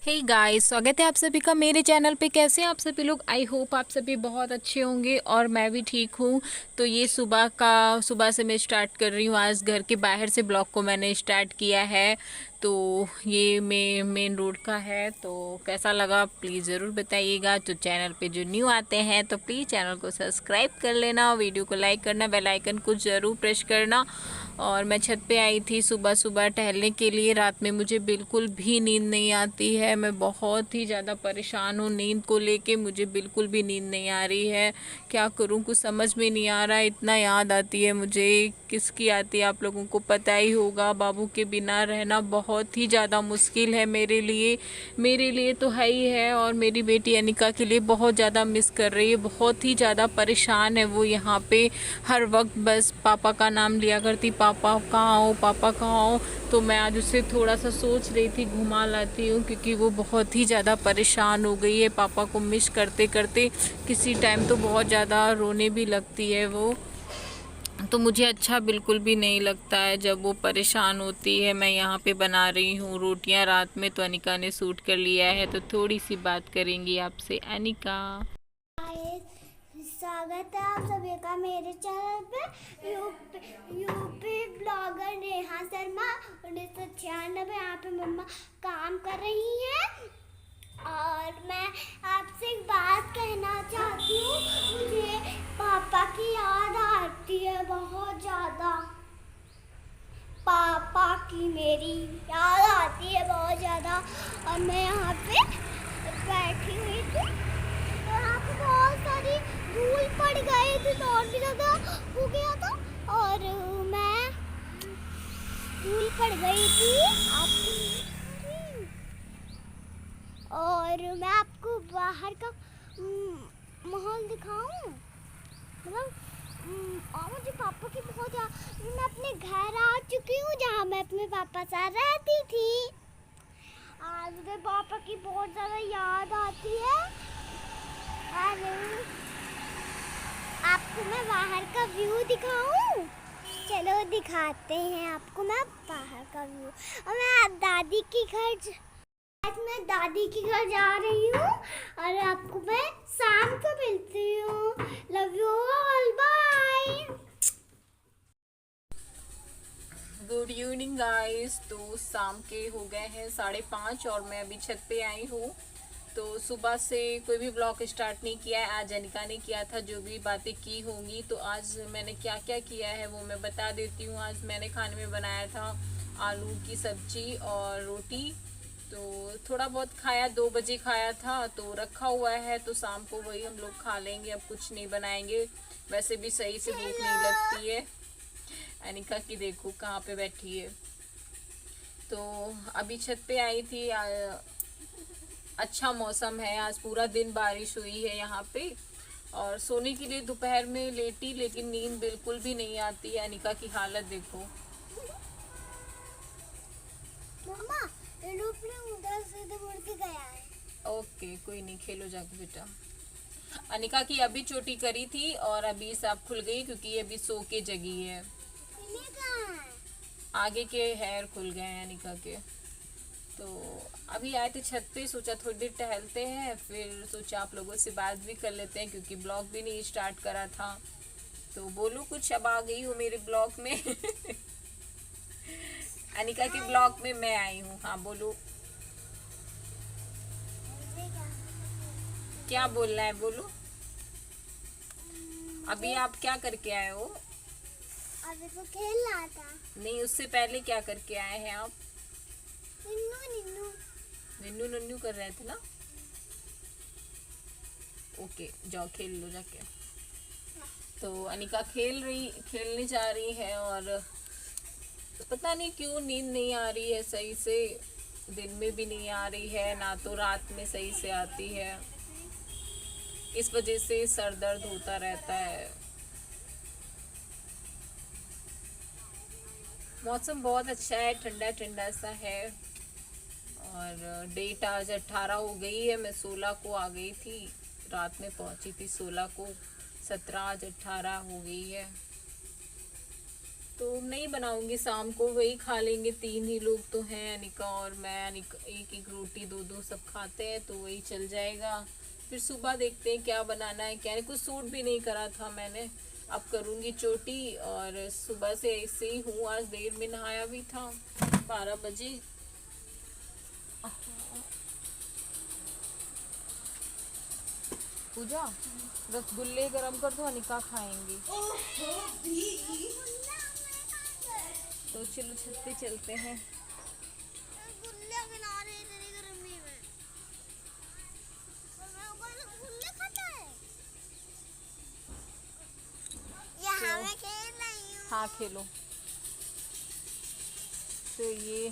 Hey guys, स्वागत है आप सभी का मेरे चैनल पे। कैसे हैं आप सभी लोग? आई होप आप सभी बहुत अच्छे होंगे और मैं भी ठीक हूँ। तो ये सुबह से मैं स्टार्ट कर रही हूँ। आज घर के बाहर से ब्लॉग को मैंने स्टार्ट किया है। तो ये मेन रोड का है। तो कैसा लगा प्लीज़ ज़रूर बताइएगा। तो चैनल पे जो न्यू आते हैं तो प्लीज़ चैनल को सब्सक्राइब कर लेना, वीडियो को लाइक करना, बेल आइकन को ज़रूर प्रेस करना। और मैं छत पे आई थी सुबह सुबह टहलने के लिए। रात में मुझे बिल्कुल भी नींद नहीं आती है। मैं बहुत ही ज़्यादा परेशान हूँ नींद को लेके। मुझे बिल्कुल भी नींद नहीं आ रही है। क्या करूँ, कुछ समझ में नहीं आ रहा है। इतना याद आती है मुझे। किसकी आती है आप लोगों को पता ही होगा। बाबू के बिना रहना बहुत ही ज़्यादा मुश्किल है मेरे लिए तो है ही है। और मेरी बेटी अनिका के लिए बहुत ज़्यादा मिस कर रही है। बहुत ही ज़्यादा परेशान है वो। यहाँ पे हर वक्त बस पापा का नाम लिया करती, पापा कहाँ हो, पापा कहाँ हो। तो मैं आज उससे थोड़ा सा सोच रही थी घुमा लाती हूँ, क्योंकि वो बहुत ही ज़्यादा परेशान हो गई है पापा को मिस करते करते। किसी टाइम तो बहुत ज़्यादा रोने भी लगती है वो। तो मुझे अच्छा बिल्कुल भी नहीं लगता है जब वो परेशान होती है। मैं यहाँ पे बना रही हूँ रोटियाँ रात में। तो अनिका ने सूट कर लिया है, तो थोड़ी सी बात करेंगी आपसे। अनिका, स्वागत है आप सभी का मेरे चैनल पे। यूपी ब्लॉगर नेहा शर्मा 1996 यहाँ पे मम्मा काम कर रही हैं। और मैं आपसे एक बात कहना चाहती हूँ। मुझे पापा की याद आती है बहुत ज़्यादा। पापा की मेरी याद आती है बहुत ज़्यादा। और मैं यहाँ पे बैठी हुई थी और यहाँ पे बहुत सारी धूल पड़ गई थी तो और भी ज़्यादा हो गया था। और मैं धूल पड़ गई थी और मैं आपको बाहर का माहौल दिखाऊं। मतलब और मुझे पापा की बहुत याद। मैं अपने घर आ चुकी हूँ जहाँ मैं अपने पापा साथ रहती थी। आज मुझे पापा की बहुत ज़्यादा याद आती है। और आपको मैं बाहर का व्यू दिखाऊं। चलो दिखाते हैं आपको मैं बाहर का व्यू। और मैं दादी की घर आज मैं दादी के घर जा रही हूँ। और आपको मैं शाम को मिलती हूँ। Love you all, bye. Good evening guys. तो शाम के हो गए हैं 5:30 और मैं अभी छत पे आई हूँ। तो सुबह से कोई भी ब्लॉग स्टार्ट नहीं किया है। आज अनिका ने किया था, जो भी बातें की होंगी। तो आज मैंने क्या क्या किया है वो मैं बता देती हूँ। आज मैंने खाने में बनाया था आलू की सब्जी और रोटी। तो थोड़ा बहुत खाया, 2 बजे खाया था तो रखा हुआ है। तो शाम को वही हम लोग खा लेंगे, अब कुछ नहीं बनाएंगे। वैसे भी सही से भूख नहीं लगती है। अनिका की देखो कहाँ पे बैठी है। तो अभी छत पे आई थी। अच्छा मौसम है, आज पूरा दिन बारिश हुई है यहाँ पे। और सोने के लिए दोपहर में लेटी, लेकिन नींद बिल्कुल भी नहीं आती है। अनिका की हालत देखो। मम्मा एरोप्लेन उधर से इधर उड़ के गया है। ओके, कोई नहीं, खेलो जाके बेटा। अनिका की अभी चोटी करी थी और अभी साफ खुल गई, क्योंकि ये अभी सो के जगी है। इन्हें कहाँ है? आगे के हेयर खुल गए हैं अनिका के। तो अभी आए थे छत पे, सोचा थोड़ी देर टहलते हैं, फिर सोचा आप लोगों से बात भी कर लेते हैं, क्योंकि ब्लॉग भी नहीं स्टार्ट करा था। तो बोलो कुछ, अब आ गई हूँ मेरे ब्लॉग में। अनिका के ब्लॉग में मैं आई हूँ। हाँ बोलो, क्या बोलना है बोलो। अभी आप क्या करके आए हो? अभी तो खेल रहा था। नहीं, उससे पहले क्या करके आए हैं आप? निन्नू निन्नू। निन्नू नन्नू कर रहे थे ना। ओके, जाओ खेल लो जाके। तो अनिका खेलने जा रही है। और पता नहीं क्यों नींद नहीं आ रही है सही से। दिन में भी नहीं आ रही है ना, तो रात में सही से आती है। इस वजह से सर दर्द होता रहता है। मौसम बहुत अच्छा है, ठंडा ठंडा सा है। और डेट आज 18 हो गई है। मैं 16 को आ गई थी, रात में पहुंची थी 16 को। 17 आज 18 हो गई है। तो नहीं बनाऊंगी, शाम को वही खा लेंगे, 3 ही लोग तो हैं, अनिका और मैं। अनिका एक एक रोटी दो दो सब खाते हैं, तो वही चल जाएगा। फिर सुबह देखते हैं क्या बनाना है क्या नहीं। कुछ सूट भी नहीं करा था मैंने, अब करूँगी चोटी। और सुबह से ऐसे ही हूँ, आज देर में नहाया भी था 12 बजे। पूजा, रसगुल्ले गरम कर दो, अनिका खाएंगी। तो चलो छत पे चलते हैं। हाँ खेलो। तो ये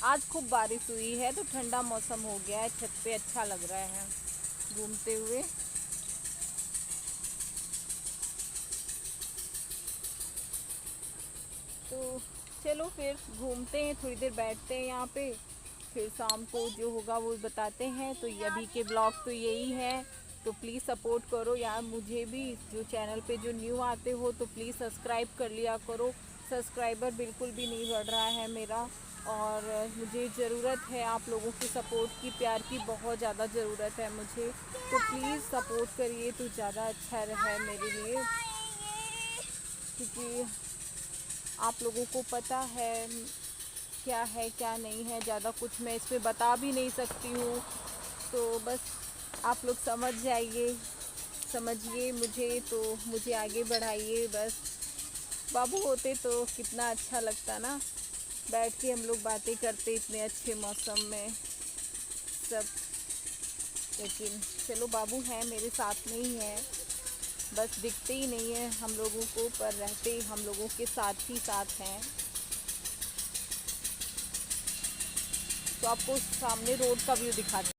आज खूब बारिश हुई है तो ठंडा मौसम हो गया है, छत पे अच्छा लग रहा है घूमते हुए। तो चलो फिर घूमते हैं, थोड़ी देर बैठते हैं यहाँ पे, फिर शाम को जो होगा वो बताते हैं। तो ये अभी के ब्लॉग तो यही है, तो प्लीज़ सपोर्ट करो यार मुझे भी। जो चैनल पे जो न्यू आते हो तो प्लीज़ सब्सक्राइब कर लिया करो। सब्सक्राइबर बिल्कुल भी नहीं बढ़ रहा है मेरा, और मुझे ज़रूरत है आप लोगों की सपोर्ट की, प्यार की बहुत ज़्यादा ज़रूरत है मुझे। तो प्लीज़ सपोर्ट करिए तो ज़्यादा अच्छा रहे मेरे लिए, क्योंकि आप लोगों को पता है क्या नहीं है, ज़्यादा कुछ मैं इस पे बता भी नहीं सकती हूँ। तो बस आप लोग समझिए मुझे, तो मुझे आगे बढ़ाइए बस। बाबू होते तो कितना अच्छा लगता ना, बैठ के हम लोग बातें करते इतने अच्छे मौसम में सब। लेकिन चलो बाबू हैं मेरे साथ में ही है, बस दिखते ही नहीं है हम लोगों को, पर रहते हम लोगों के साथ ही साथ हैं। तो आपको सामने रोड का व्यू दिखाते।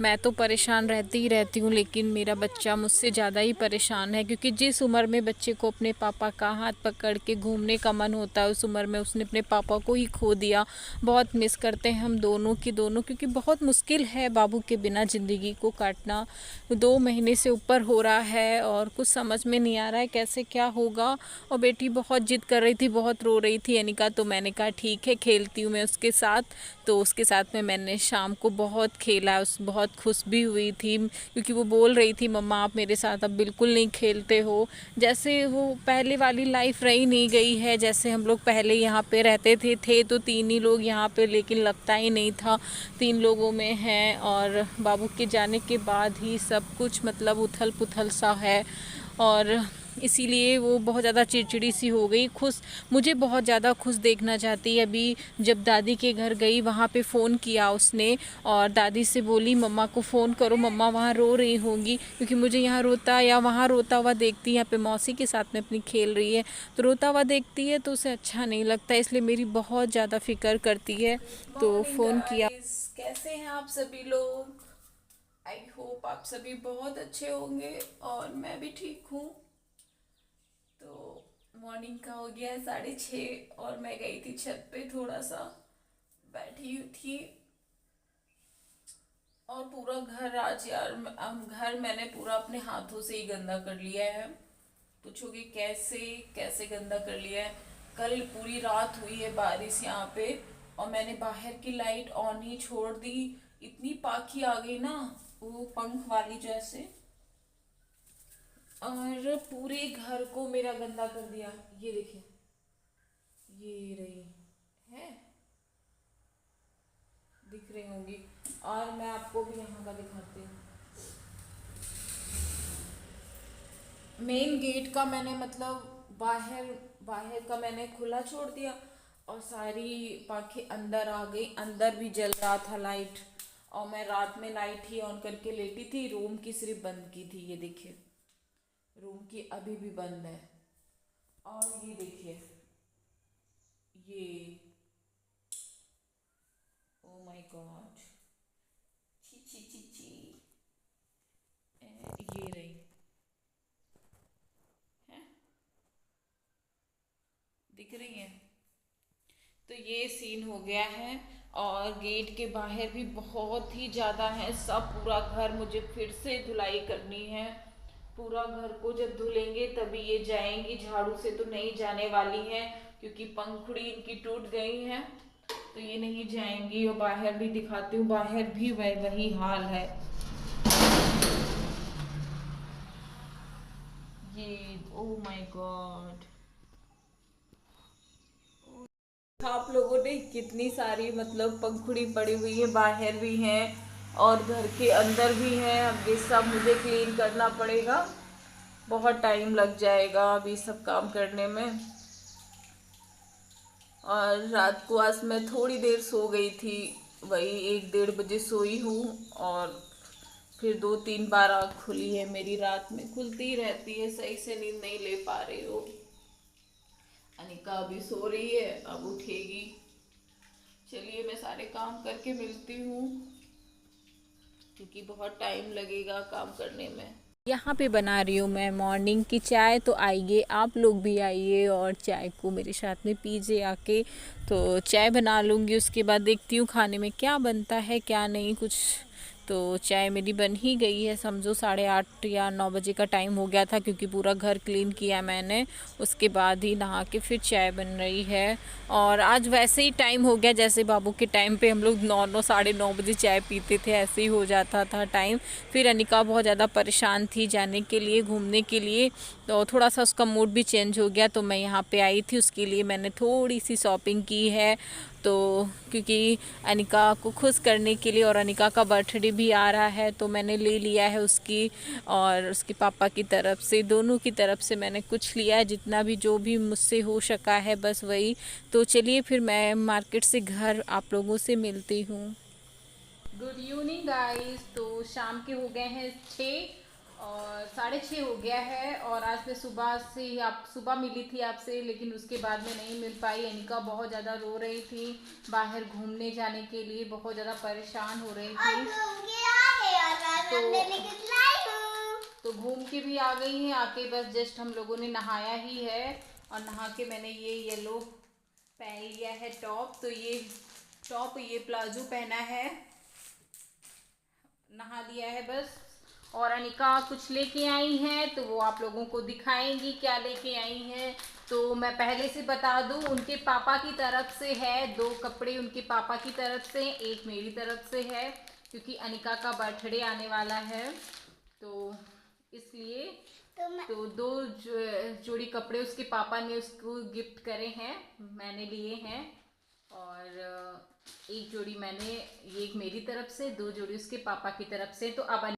मैं तो परेशान रहती ही रहती हूँ, लेकिन मेरा बच्चा मुझसे ज़्यादा ही परेशान है, क्योंकि जिस उम्र में बच्चे को अपने पापा का हाथ पकड़ के घूमने का मन होता है, उस उम्र में उसने अपने पापा को ही खो दिया। बहुत मिस करते हैं हम दोनों की दोनों, क्योंकि बहुत मुश्किल है बाबू के बिना ज़िंदगी को काटना। 2 महीने से ऊपर हो रहा है और कुछ समझ में नहीं आ रहा है कैसे क्या होगा। और बेटी बहुत जिद कर रही थी, बहुत रो रही थी अनिका, तो मैंने कहा ठीक है खेलती हूँ मैं उसके साथ। तो उसके साथ में मैंने शाम को बहुत खेला, उस बहुत खुश भी हुई थी, क्योंकि वो बोल रही थी मम्मा आप मेरे साथ अब बिल्कुल नहीं खेलते हो। जैसे वो पहले वाली लाइफ रही नहीं गई है, जैसे हम लोग पहले यहाँ पे रहते थे तो 3 ही लोग यहाँ पे, लेकिन लगता ही नहीं था 3 लोगों में हैं। और बाबू के जाने के बाद ही सब कुछ मतलब उथल पुथल सा है, और इसीलिए वो बहुत ज़्यादा चिड़चिड़ी सी हो गई। खुश, मुझे बहुत ज़्यादा खुश देखना चाहती है। अभी जब दादी के घर गई वहाँ पे फ़ोन किया उसने, और दादी से बोली मम्मा को फ़ोन करो, मम्मा वहाँ रो रही होंगी, क्योंकि मुझे यहाँ रोता या वहाँ रोता हुआ देखती है। यहाँ पे मौसी के साथ में अपनी खेल रही है तो रोता हुआ देखती है तो उसे अच्छा नहीं लगता, इसलिए मेरी बहुत ज़्यादा फ़िक्र करती है। तो फ़ोन किया। कैसे हैं आप सभी लोग? आई होप आप सभी बहुत अच्छे होंगे, और मैं भी ठीक हूँ। तो मॉर्निंग का हो गया है 6:30, और मैं गई थी छत पे, थोड़ा सा बैठी हुई थी। और पूरा घर आज यार, घर मैंने पूरा अपने हाथों से ही गंदा कर लिया है। पूछोगे कैसे कैसे गंदा कर लिया है? कल पूरी रात हुई है बारिश यहाँ पे, और मैंने बाहर की लाइट ऑन ही छोड़ दी। इतनी पाखी आ गई ना, वो पंख वाली जैसे, और पूरे घर को मेरा गंदा कर दिया। ये देखिए, ये रही है, दिख रही होंगी। और मैं आपको भी यहाँ का दिखाती हूँ। मेन गेट का मैंने मतलब बाहर बाहर का मैंने खुला छोड़ दिया, और सारी पाखें अंदर आ गई। अंदर भी जल रहा था लाइट, और मैं रात में लाइट ही ऑन करके लेटी थी। रूम की सिर्फ बंद की थी, ये देखिए रूम की अभी भी बंद है। और ये देखिए, ये ओ माय गॉड, ची ची ची ची, ये रही है, दिख रही है। तो ये सीन हो गया है, और गेट के बाहर भी बहुत ही ज़्यादा है सब, पूरा घर मुझे फिर से धुलाई करनी है। पूरा घर को जब धुलेंगे तभी ये जाएंगी, झाड़ू से तो नहीं जाने वाली हैं क्योंकि पंखुड़ी इनकी टूट गई है, तो ये नहीं जाएंगी। और बाहर भी दिखाती हूँ, बाहर भी वही हाल है। ये ओ माय गॉड, आप लोगों ने कितनी सारी मतलब पंखुड़ी पड़ी हुई है, बाहर भी हैं और घर के अंदर भी हैं। अब ये सब मुझे क्लीन करना पड़ेगा, बहुत टाइम लग जाएगा अभी सब काम करने में। और रात को आज मैं थोड़ी देर सो गई थी, वही 1-1:30 बजे सोई हूँ, और फिर 2-3 बार आँख खुली है मेरी, रात में खुलती रहती है, सही से नींद नहीं ले पा रही हो। अनिका अभी सो रही है, अब उठेगी। चलिए मैं सारे काम करके मिलती हूँ क्योंकि बहुत टाइम लगेगा काम करने में। यहाँ पे बना रही हूँ मैं मॉर्निंग की चाय, तो आइए आप लोग भी आइए और चाय को मेरे साथ में पीजिए आके। तो चाय बना लूँगी, उसके बाद देखती हूँ खाने में क्या बनता है क्या नहीं कुछ। तो चाय मेरी बन ही गई है, समझो 8:30 या 9 बजे का टाइम हो गया था क्योंकि पूरा घर क्लीन किया मैंने, उसके बाद ही नहा के फिर चाय बन रही है। और आज वैसे ही टाइम हो गया जैसे बाबू के टाइम पे हम लोग 9 साढ़े 9 बजे चाय पीते थे, ऐसे ही हो जाता था टाइम। फिर अनिका बहुत ज़्यादा परेशान थी जाने के लिए, घूमने के लिए, तो थोड़ा सा उसका मूड भी चेंज हो गया, तो मैं यहाँ पे आई थी, उसके लिए मैंने थोड़ी सी शॉपिंग की है। तो क्योंकि अनिका को खुश करने के लिए, और अनिका का बर्थडे भी आ रहा है, तो मैंने ले लिया है उसकी और उसके पापा की तरफ से, दोनों की तरफ से मैंने कुछ लिया है, जितना भी जो भी मुझसे हो सका है बस वही। तो चलिए फिर मैं मार्केट से घर आप लोगों से मिलती हूँ। गुड इवनिंग गाइस, तो शाम के हो गए हैं 6 और 6:30 हो गया है। और आज मैं सुबह से ही, आप सुबह मिली थी आपसे, लेकिन उसके बाद में नहीं मिल पाई। अनिका बहुत ज़्यादा रो रही थी, बाहर घूमने जाने के लिए बहुत ज़्यादा परेशान हो रही थी। तो घूम के भी आ गई हैं, आके बस जस्ट हम लोगों ने नहाया ही है, और नहा के मैंने ये येलो पहन लिया है टॉप। तो ये टॉप, ये प्लाजो पहना है, नहा लिया है बस। और अनिका कुछ लेके आई हैं, तो वो आप लोगों को दिखाएंगी क्या लेके आई हैं। तो मैं पहले से बता दूं, उनके पापा की तरफ से है 2 कपड़े, उनके पापा की तरफ से, एक मेरी तरफ से है क्योंकि अनिका का बर्थडे आने वाला है, तो इसलिए। तो 2 जोड़ी कपड़े उसके पापा ने उसको गिफ्ट करे हैं, मैंने लिए हैं। और एक जोड़ी मैंने, ये एक मेरी तरफ से, 2 जोड़ी उसके पापा की तरफ से। तो अब